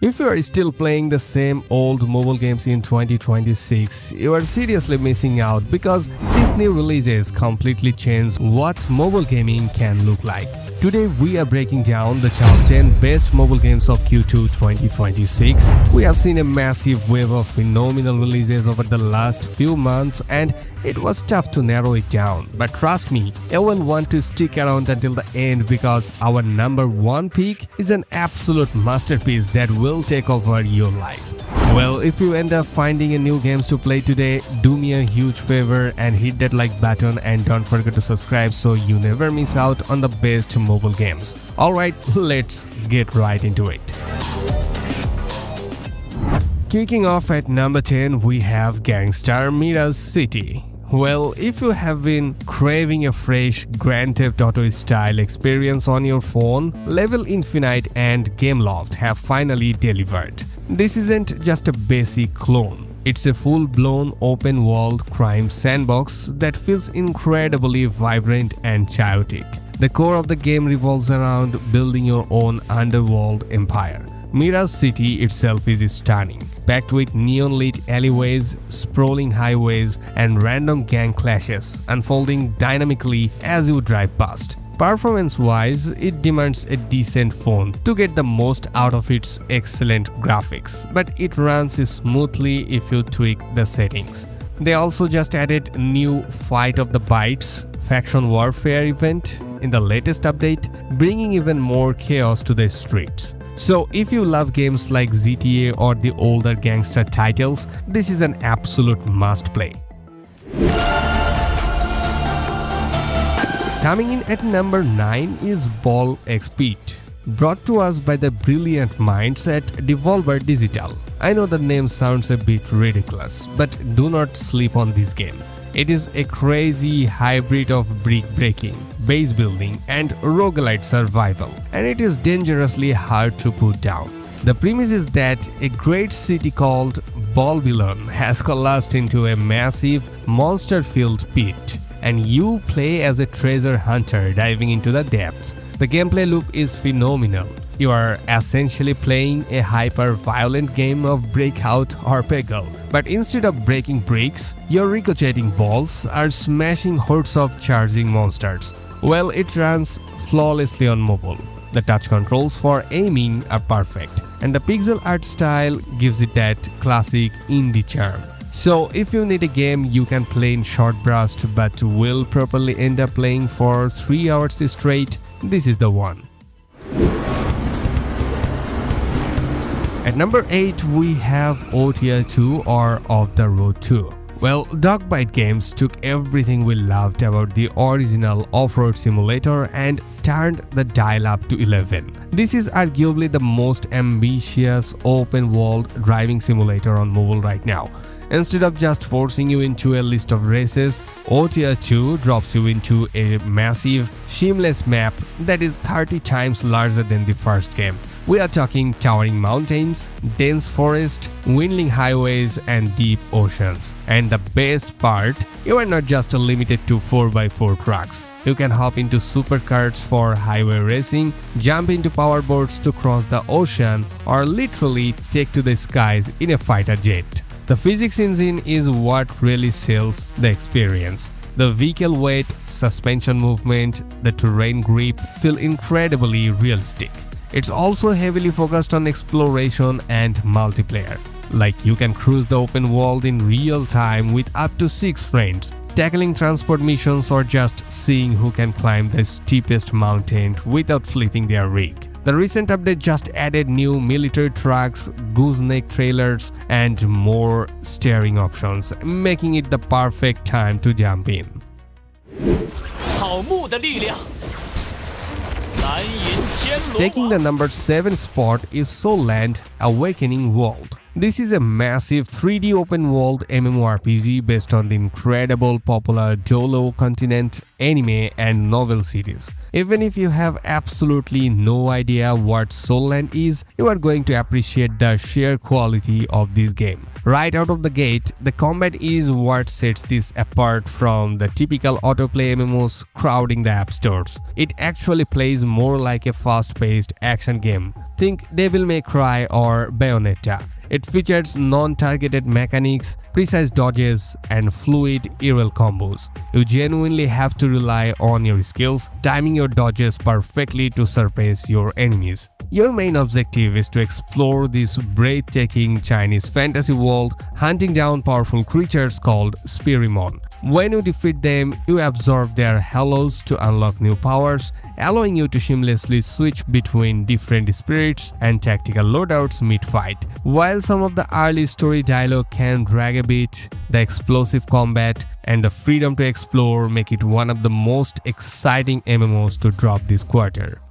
If you are still playing the same old mobile games in 2026, you are seriously missing out because these new releases completely change what mobile gaming can look like. Today we are breaking down the top 10 best mobile games of Q2 2026. We have seen a massive wave of phenomenal releases over the last few months and it was tough to narrow it down. But trust me, you will want to stick around until the end because our number one pick is an absolute masterpiece that will take over your life. Well, if you end up finding a new games to play today, do me a huge favor and hit that like button and don't forget to subscribe so you never miss out on the best mobile games. Alright, let's get right into it. Kicking off at number 10, we have Gangstar Mirage City. Well, if you have been craving a fresh Grand Theft Auto style experience on your phone, Level Infinite and Gameloft have finally delivered. This isn't just a basic clone. It's a full-blown open-world crime sandbox that feels incredibly vibrant and chaotic. The core of the game revolves around building your own underworld empire. Mirage City itself is stunning, packed with neon-lit alleyways, sprawling highways, and random gang clashes unfolding dynamically as you drive past. Performance-wise, it demands a decent phone to get the most out of its excellent graphics, but it runs smoothly if you tweak the settings. They also just added new Fight of the Bytes faction warfare event in the latest update, bringing even more chaos to the streets. So if you love games like GTA or the older Gangstar titles, this is an absolute must-play. Coming in at number 9 is Ball X-Beat, brought to us by the brilliant minds at Devolver Digital. I know the name sounds a bit ridiculous, but do not sleep on this game. It is a crazy hybrid of brick breaking, base building, and roguelite survival, and it is dangerously hard to put down. The premise is that a great city called Babylon has collapsed into a massive, monster-filled pit, and you play as a treasure hunter diving into the depths. The gameplay loop is phenomenal. You are essentially playing a hyper-violent game of Breakout or Peggle, but instead of breaking bricks, your ricocheting balls are smashing hordes of charging monsters. Well, it runs flawlessly on mobile. The touch controls for aiming are perfect, and the pixel art style gives it that classic indie charm. So if you need a game you can play in short bursts but will properly end up playing for 3 hours straight, this is the one. At number 8, we have OTR 2 or Off the Road 2. Well, Dogbyte Games took everything we loved about the original off-road simulator and turned the dial up to 11. This is arguably the most ambitious open-world driving simulator on mobile right now. Instead of just forcing you into a list of races, OTR 2 drops you into a massive, seamless map that is 30 times larger than the first game. We are talking towering mountains, dense forest, winding highways, and deep oceans. And the best part, you are not just limited to 4x4 trucks. You can hop into supercars for highway racing, jump into powerboats to cross the ocean, or literally take to the skies in a fighter jet. The physics engine is what really sells the experience. The vehicle weight, suspension movement, the terrain grip feel incredibly realistic. It's also heavily focused on exploration and multiplayer. Like you can cruise the open world in real time with up to 6 friends, tackling transport missions or just seeing who can climb the steepest mountain without flipping their rig. The recent update just added new military trucks, gooseneck trailers, and more steering options, making it the perfect time to jump in. Taking the number 7 spot is Soulland Awakening World. This is a massive 3D open-world MMORPG based on the incredible popular Dolo Continent anime and novel series. Even if you have absolutely no idea what Soulland is, you are going to appreciate the sheer quality of this game. Right out of the gate, the combat is what sets this apart from the typical autoplay MMOs crowding the app stores. It actually plays more like a fast-paced action game. Think Devil May Cry or Bayonetta. It features non-targeted mechanics, precise dodges, and fluid aerial combos. You genuinely have to rely on your skills, timing your dodges perfectly to surpass your enemies. Your main objective is to explore this breathtaking Chinese fantasy world, hunting down powerful creatures called Spirimon. When you defeat them, you absorb their halos to unlock new powers, allowing you to seamlessly switch between different spirits and tactical loadouts mid-fight. While some of the early story dialogue can drag a bit, the explosive combat and the freedom to explore make it one of the most exciting MMOs to drop this quarter.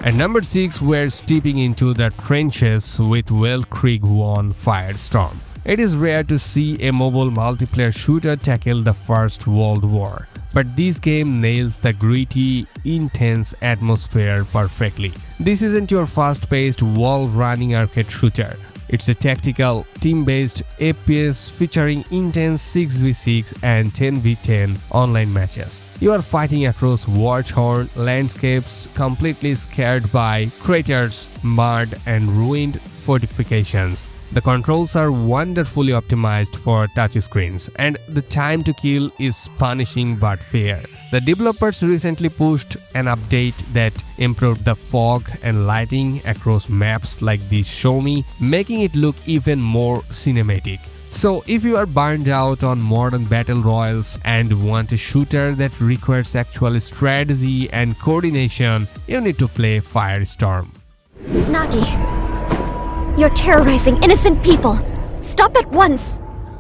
At number 6, we're stepping into the trenches with Weltkrieg 1 Firestorm. It is rare to see a mobile multiplayer shooter tackle the First World War, but this game nails the gritty, intense atmosphere perfectly. This isn't your fast-paced, wall-running arcade shooter. It's a tactical, team-based FPS featuring intense 6v6 and 10v10 online matches. You are fighting across war-torn landscapes, completely scared by craters, mud, and ruined fortifications. The controls are wonderfully optimized for touchscreens, and the time to kill is punishing but fair. The developers recently pushed an update that improved the fog and lighting across maps like this Show Me, making it look even more cinematic. So if you are burned out on modern battle royals and want a shooter that requires actual strategy and coordination, you need to play Firestorm. Nagi, you're terrorizing innocent people. Stop at once.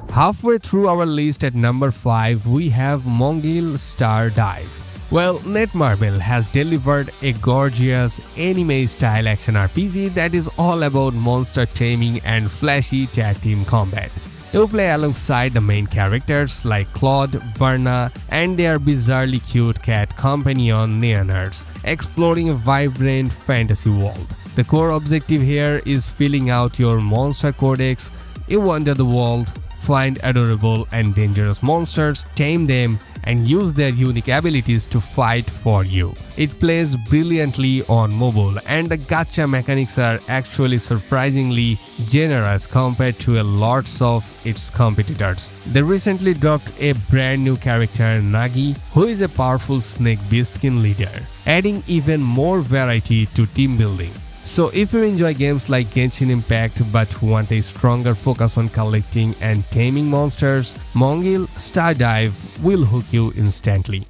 Halfway through our list at number 5, we have Mongil Star Dive. Well, Netmarble has delivered a gorgeous anime-style action RPG that is all about monster taming and flashy tag team combat. You play alongside the main characters like Claude, Verna, and their bizarrely cute cat companion Neoners, exploring a vibrant fantasy world. The core objective here is filling out your monster codex. You wander the world, find adorable and dangerous monsters, tame them, and use their unique abilities to fight for you. It plays brilliantly on mobile, and the gacha mechanics are actually surprisingly generous compared to a lot of its competitors. They recently dropped a brand new character, Nagi, who is a powerful snake beastkin leader, adding even more variety to team building. So if you enjoy games like Genshin Impact but want a stronger focus on collecting and taming monsters, Mongil Star Dive will hook you instantly.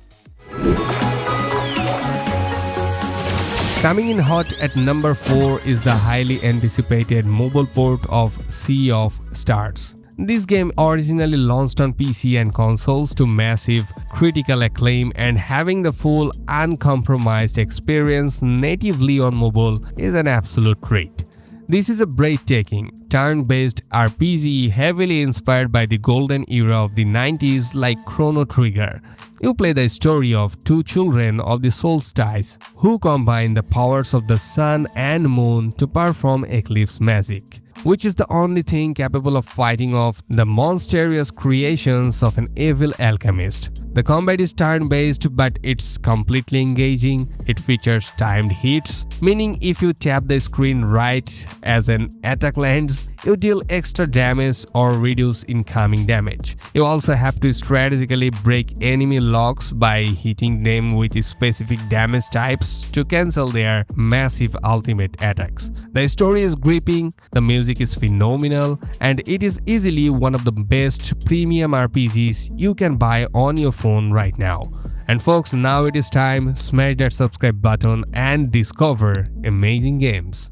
Coming in hot at number 4 is the highly anticipated mobile port of Sea of Stars. This game originally launched on PC and consoles to massive critical acclaim, and having the full uncompromised experience natively on mobile is an absolute treat. This is a breathtaking, turn-based RPG heavily inspired by the golden era of the 90s like Chrono Trigger. You play the story of two children of the solstice who combine the powers of the sun and moon to perform eclipse magic, which is the only thing capable of fighting off the monstrous creations of an evil alchemist. The combat is turn-based, but it's completely engaging. It features timed hits, meaning if you tap the screen right as an attack lands, you deal extra damage or reduce incoming damage. You also have to strategically break enemy locks by hitting them with specific damage types to cancel their massive ultimate attacks. The story is gripping, the music is phenomenal, and it is easily one of the best premium RPGs you can buy on your phone right now. And folks, now it is time, smash that subscribe button and discover amazing games.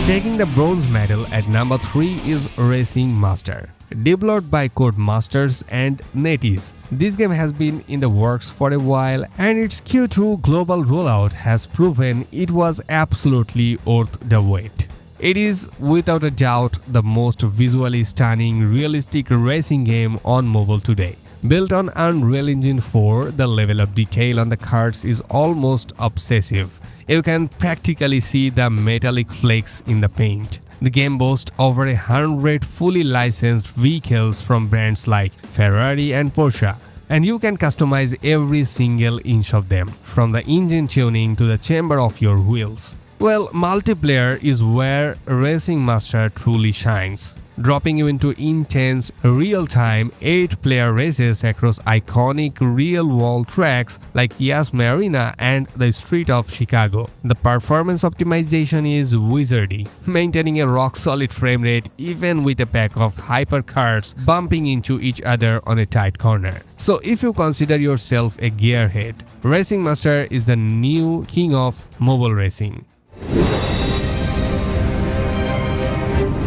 Taking the bronze medal at number 3 is Racing Master. Developed by Codemasters and NetEase, this game has been in the works for a while, and its Q2 global rollout has proven it was absolutely worth the wait. It is without a doubt the most visually stunning realistic racing game on mobile today. Built on Unreal Engine 4, the level of detail on the cards is almost obsessive. You can practically see the metallic flakes in the paint. The game boasts over 100 fully licensed vehicles from brands like Ferrari and Porsche, and you can customize every single inch of them, from the engine tuning to the chamber of your wheels. Well, multiplayer is where Racing Master truly shines, dropping you into intense, real-time 8-player races across iconic real-world tracks like Yas Marina and the Street of Chicago. The performance optimization is wizardy, maintaining a rock-solid frame rate even with a pack of hypercars bumping into each other on a tight corner. So if you consider yourself a gearhead, Racing Master is the new king of mobile racing.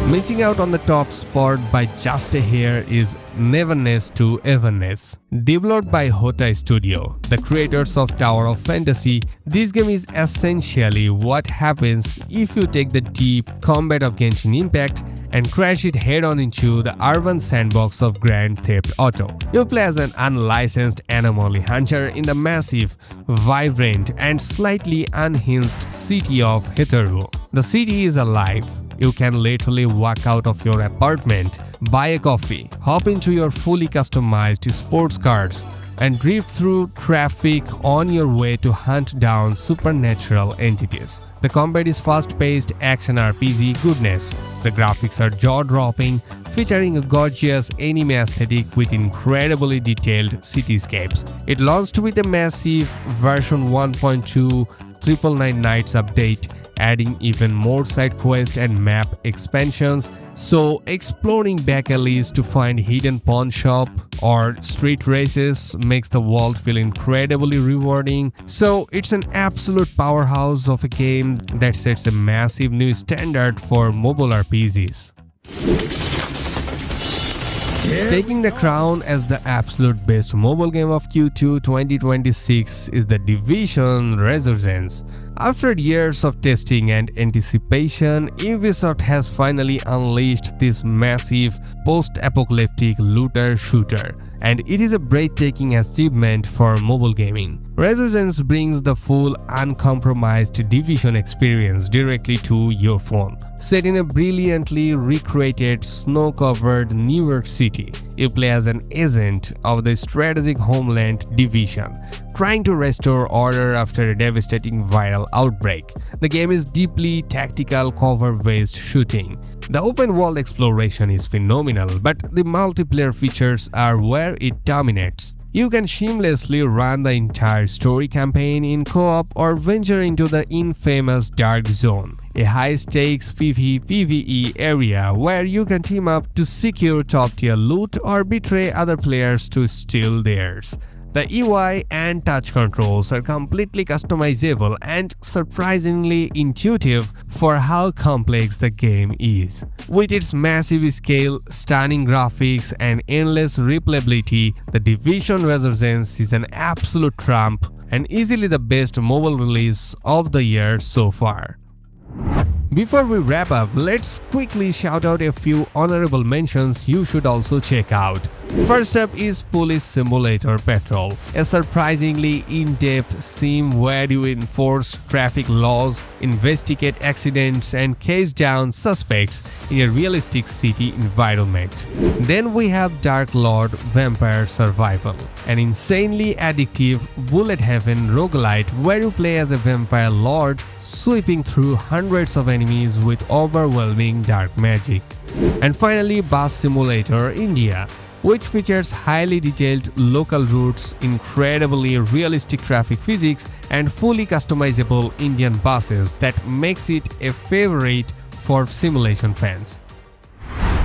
Missing out on the top spot by just a hair is Neverness to Everness. Developed by Hota Studio, the creators of Tower of Fantasy, this game is essentially what happens if you take the deep combat of Genshin Impact and crash it head-on into the urban sandbox of Grand Theft Auto. You play as an unlicensed anomaly hunter in the massive, vibrant, and slightly unhinged city of Heteru. The city is alive. You can literally walk out of your apartment, buy a coffee, hop into your fully customized sports cars, and drift through traffic on your way to hunt down supernatural entities. The combat is fast-paced action RPG goodness. The graphics are jaw-dropping, featuring a gorgeous anime aesthetic with incredibly detailed cityscapes. It launched with a massive version 1.2 999 Nights update, adding even more side quests and map expansions, so exploring back alleys to find hidden pawn shop or street races makes the world feel incredibly rewarding. So it's an absolute powerhouse of a game that sets a massive new standard for mobile RPGs. Taking the crown as the absolute best mobile game of Q2 2026 is the Division Resurgence. After years of testing and anticipation, Ubisoft has finally unleashed this massive post-apocalyptic looter shooter, and it is a breathtaking achievement for mobile gaming. Resurgence brings the full, uncompromised Division experience directly to your phone. Set in a brilliantly recreated, snow-covered New York City, you play as an agent of the strategic homeland Division, trying to restore order after a devastating viral outbreak. The game is deeply tactical, cover-based shooting. The open-world exploration is phenomenal, but the multiplayer features are where it dominates. You can seamlessly run the entire story campaign in co-op or venture into the infamous Dark Zone, a high-stakes PvE area where you can team up to secure top-tier loot or betray other players to steal theirs. The UI and touch controls are completely customizable and surprisingly intuitive for how complex the game is. With its massive scale, stunning graphics, and endless replayability, the Division Resurgence is an absolute trump and easily the best mobile release of the year so far. Before we wrap up, let's quickly shout out a few honorable mentions you should also check out. First up is Police Simulator Patrol, a surprisingly in-depth sim where you enforce traffic laws, investigate accidents, and case down suspects in a realistic city environment. Then we have Dark Lord Vampire Survival, an insanely addictive bullet heaven roguelite where you play as a vampire lord sweeping through hundreds of enemies with overwhelming dark magic. And finally, Bus Simulator India, which features highly detailed local routes, incredibly realistic traffic physics, and fully customizable Indian buses that makes it a favorite for simulation fans.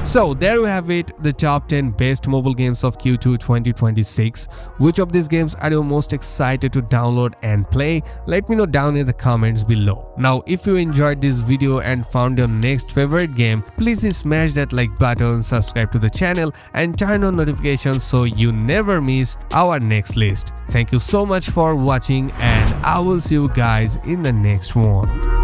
So there you have it, the top 10 best mobile games of Q2 2026. Which of these games are you most excited to download and play? Let me know down in the comments below. Now if you enjoyed this video and found your next favorite game, please smash that like button, subscribe to the channel and turn on notifications so you never miss our next list. Thank you so much for watching and I will see you guys in the next one.